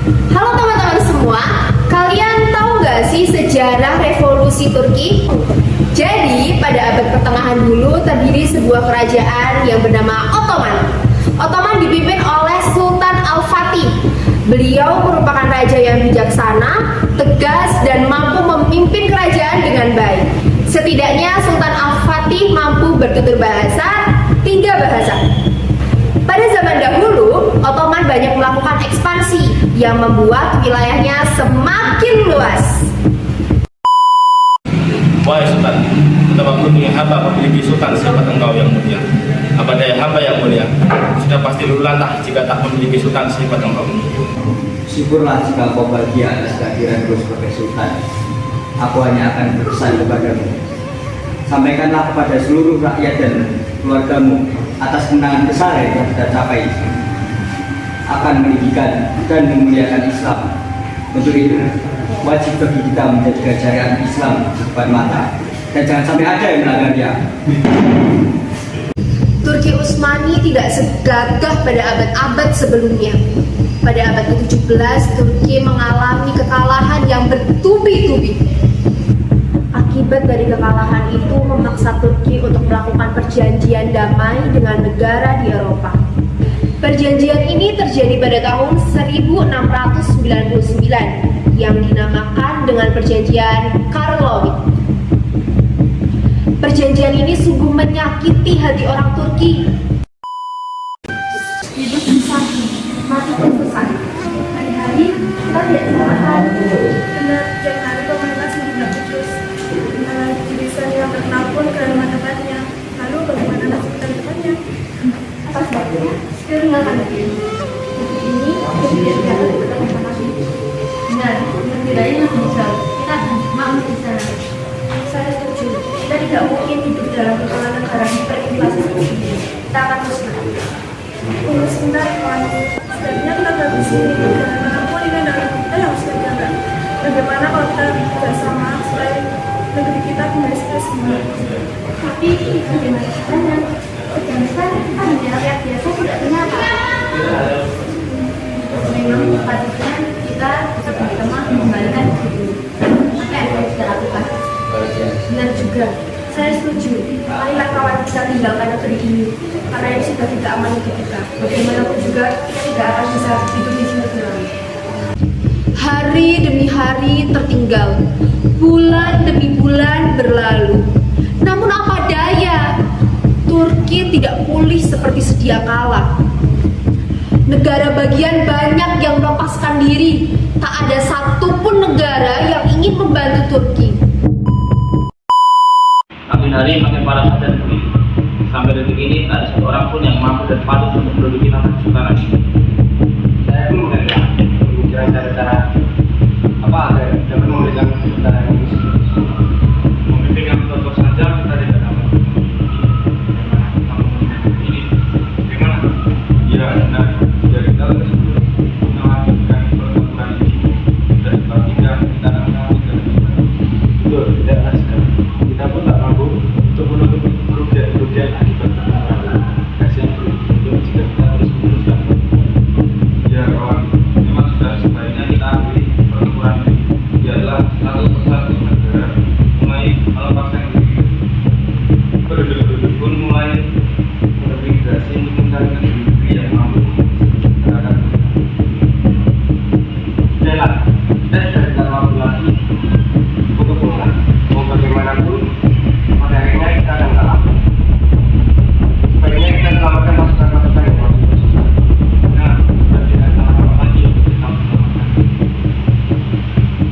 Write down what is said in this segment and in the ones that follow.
Halo teman-teman semua, kalian tahu nggak sih sejarah revolusi Turki? Jadi, pada abad pertengahan dulu terdiri sebuah kerajaan yang bernama Ottoman. Ottoman dipimpin oleh Sultan Al-Fatih. Beliau merupakan raja yang bijaksana, tegas, dan mampu memimpin kerajaan dengan baik. Setidaknya Sultan Al-Fatih mampu bertutur bahasa 3 bahasa. Pada zaman dahulu, Ottoman banyak melakukan ekspansi yang membuat wilayahnya semakin luas. Wahai Sultan, betapa beruntung hamba memiliki Sultan sahabat engkau yang mulia. Apa daya hamba yang mulia, sudah pasti luluh lantah jika tak memiliki Sultan sahabat engkau. Syukurlah jika kau bahagia atas kehadiranku sebagai Sultan. Aku hanya akan berpesan kepadamu. Sampaikanlah kepada seluruh rakyat dan keluargamu atas kemenangan besar yang telah kita capai, akan meninggikan dan memuliakan Islam. Untuk itu, wajib bagi kita menjaga syariat Islam di depan mata, dan jangan sampai ada yang melanggarnya. Turki Utsmani tidak segagah pada abad-abad sebelumnya. Pada abad ke-17, Turki mengalami kekalahan yang bertubi-tubi. Akibat dari kekalahan itu memaksa Turki untuk melakukan perjanjian damai dengan negara di Eropa. Perjanjian ini terjadi pada tahun 1699 yang dinamakan dengan Perjanjian Karlovic. Perjanjian ini sungguh menyakiti hati orang Turki. Hidup susah, mati pun susah. Hari-hari kita tidak sarapan. Benar, tiap hari komunitas tidak putus. Jurusan yang terkenal pun ke depannya. Lalu bagaimana nasib kita ke depannya? Apa sebabnya? Kita tinggalkan negeri ini. Negeri ini tidak akan kita lagi. Benar, negeri lain masih jauh. Kita akan mampu di sana. Saya setuju. Kita tidak mungkin hidup dalam kepala negara hiperinflasi seperti ini. Kita akan musnah. Tunggu sebentar, kawan. Sebaiknya kita bagus ini. Bagaimanapun ini adalah kita yang harus kita jaga. Bagaimana kalau kita bersama supaya negeri kita kembali seperti semula? Tapi bagaimana caranya? Afghanistan kita hanya rakyat biasa, tidak punya apa-apa. Memang sepatutnya kita bersama mengembalikan negeri. Apa yang harus kita lakukan? Benar juga, saya setuju. Marilah kawan kita tinggalkan negeri ini, karena ini sudah tidak aman untuk kita. Bagaimanapun juga kita tidak akan bisa hidup di sini lagi. Hari demi hari tertinggal, bulan demi bulan berlalu. Namun apa daya, Turki tidak pulih seperti sedia kala. Negara bagian banyak yang melepaskan diri. Tak ada satupun negara yang ingin membantu Turki. Makin hari makin parah saja negeri. Sampai detik ini tak ada satu orang pun yang mampu dan patut untuk menduduki tahta kesultanan ini. Saya pun memikirkan cara-cara apa agar dapat memberikan kesultanan ini. Memimpin yang betul saja kita tidak dapat. Ini bagaimana? Ya, benar. Dari kita tersebut melakukan pertempuran ini dan pastikan kita akan melakukan. Betul, tidak ada sekali. Kita pun tak mampu untuk menutup kerugian akibat pertempuran. Kasihan untuk jika kita terus meneruskan. Ya kawan, memang sudah sebaiknya kita akhiri pertempuran ini. Biarlah satu persatu negara mulai melepaskan diri. Penduduk-penduduk pun mulai bermigrasi untuk mencari negeri yang mampu menegakkan. Sudahlah, kita sudah tidak mampu lagi untuk pulang. Mau bagaimanapun, pada akhirnya kita akan kalah. Sebaiknya kita selamatkan pasukan-pasukan yang masih tersisa. Nah, dan tidak salah lagi untuk kita selamatkan.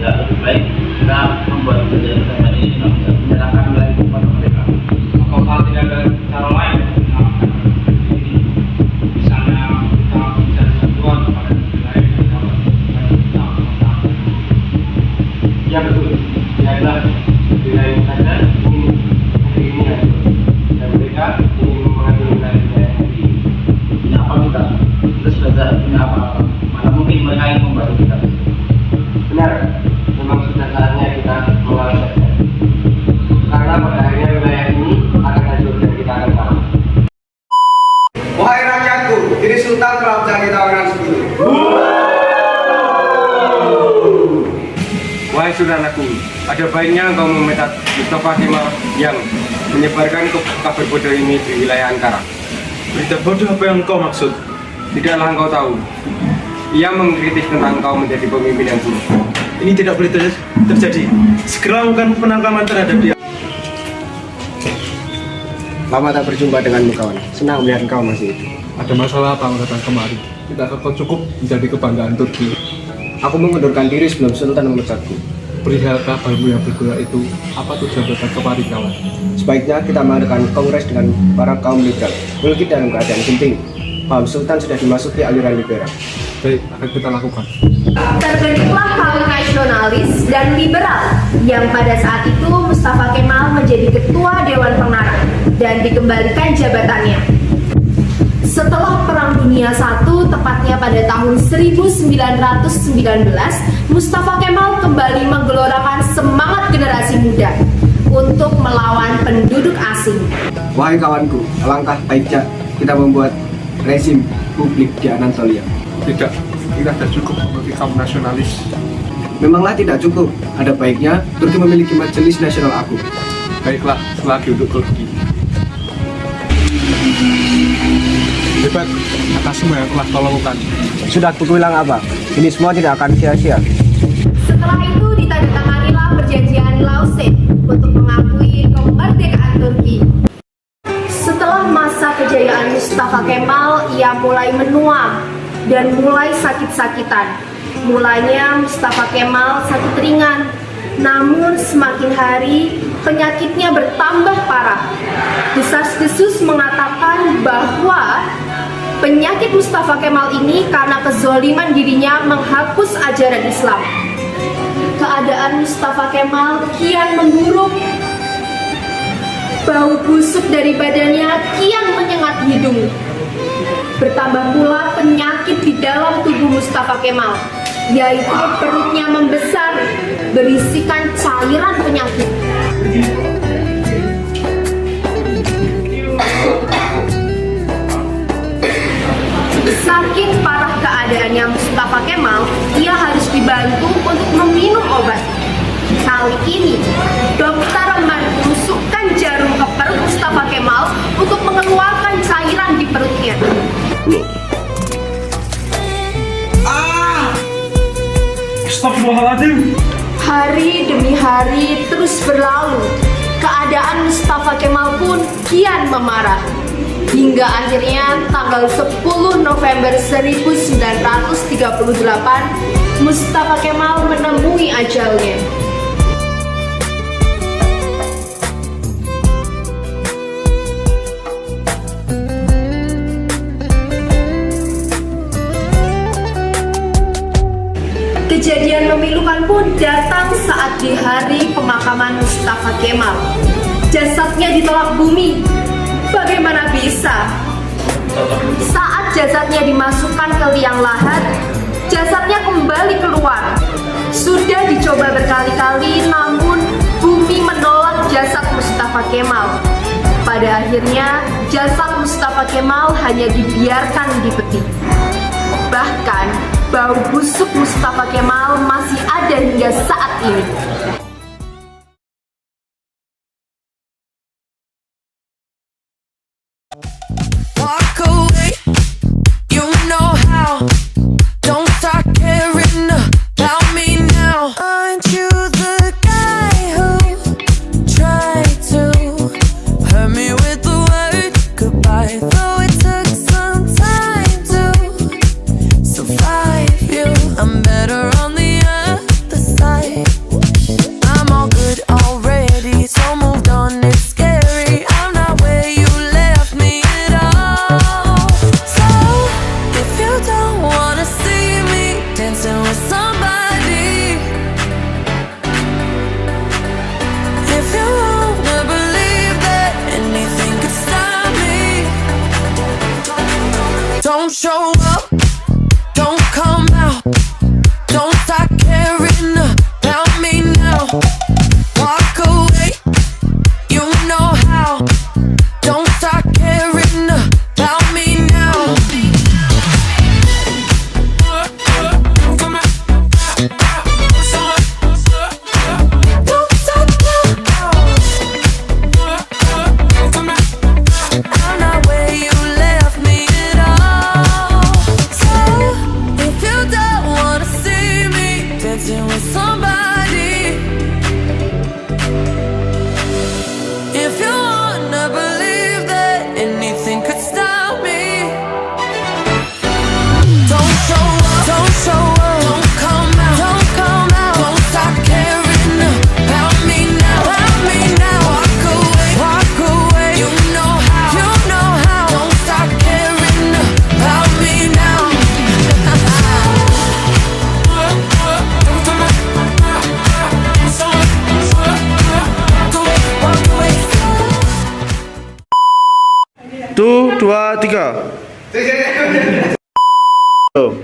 Ya, lebih baik kita membuat kerjaan ini dengan menyerahkan wilayah kepada mereka. Apakah tidak ada cara lain untuk menyelamatkan negeri ini? Misalnya kita mencari bantuan kepada wilayah yang dapat kita menyelamatkan. Ya betul, biarlah wilayah saja ingin negeri ini hancur. Dan mereka ingin mengambil wilayah negeri ini. Punya apa kita? Kita sudah tidak punya apa-apa. Mana mungkin mereka ingin membantu kita? Benar, memang sudah saatnya kita mengalah saja. Karena pada akhirnya wilayah ini akan hancur dan kita akan kalah. Wahai rakyatku, ini Sultan telah menjadi tawanan sebelum. saudaraku, ada baiknya engkau memecat Mustafa Kemal yang menyebarkan kabar bodoh ini di wilayah Ankara. Berita bodoh apa yang kau maksud? Tidaklah engkau tahu. Ia mengkritik tentang engkau menjadi pemimpin yang buruk. Ini tidak boleh terjadi. Segera lakukan penangkapan terhadap dia. Lama tak berjumpa denganmu kawan. Senang melihat kau masih hidup. Ada masalah apa datang kemari? Tidakkah kau cukup menjadi kebanggaan Turki? Aku mengundurkan diri sebelum Sultan memecatku. Perihal kabarmu yang bergerak itu, apa tujuan datang kemari kawan? Sebaiknya kita mengadakan kongres dengan para kaum liberal. Mulki dalam keadaan genting. Paham Sultan sudah dimasuki aliran liberal. Baik, akan kita lakukan. Terbentuklah kaum nasionalis dan liberal yang pada saat itu Mustafa Kemal menjadi ketua Dewan Pengarah dan dikembalikan jabatannya. Setelah Perang Dunia I, tepatnya pada tahun 1919, Mustafa Kemal kembali menggelorakan semangat generasi muda untuk melawan penduduk asing. Wahai kawanku, alangkah baiknya kita membuat rezim publik di Anatolia. Tidak ada cukup bagi kaum nasionalis. Memanglah tidak cukup. Ada baiknya Turki memiliki majelis nasional agung. Baiklah, selagi untuk Turki. Hebat atas semua yang telah kau lakukan. Sudah aku bilang apa? Ini semua tidak akan sia-sia. Setelah itu ditandatanganilah perjanjian Lausanne untuk mengakui kemerdekaan Turki. Setelah masa kejayaan Mustafa Kemal, ia mulai menua dan mulai sakit-sakitan. Mulanya Mustafa Kemal sakit ringan, namun semakin hari penyakitnya bertambah parah. Desas-desus mengatakan bahwa penyakit Mustafa Kemal ini karena kezoliman dirinya menghapus ajaran Islam. Keadaan Mustafa Kemal kian memburuk. Bau busuk dari badannya kian menyengat hidung. Bertambah pula penyakit di dalam tubuh Mustafa Kemal, yaitu perutnya membesar, berisikan cairan penyakit. Saking parah keadaannya Mustafa Kemal, ia harus dibantu untuk meminum obat. Kali ini, dokter menusukkan jarum ke perut Mustafa Kemal untuk mengeluarkan cairan di perutnya. Astagfirullahaladzim. Hari demi hari terus berlalu. Keadaan Mustafa Kemal pun kian memarah. Hingga akhirnya tanggal 10 November 1938, Mustafa Kemal menemui ajalnya. Kejadian memilukan pun datang saat di hari pemakaman Mustafa Kemal. Jasadnya ditolak bumi. Bagaimana bisa? Saat jasadnya dimasukkan ke liang lahat, jasadnya kembali keluar. Sudah dicoba berkali-kali, namun bumi menolak jasad Mustafa Kemal. Pada akhirnya, jasad Mustafa Kemal hanya dibiarkan di peti. Bahkan, bau busuk Mustafa Kemal masih ada hingga saat ini. Walk away, you know how. Don't start caring about me now. Aren't you the guy who tried to hurt me with the word goodbye? Though it took some time to survive you, I'm better on the other side. 2, 3. Oh.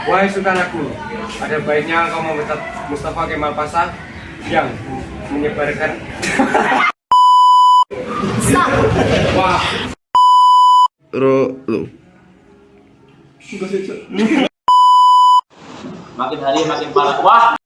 Wahai sultanku, ada baiknya kau memecat Mustafa Kemal Pasha yang menyebarkan. Wah. Makin hari makin parah. Wah.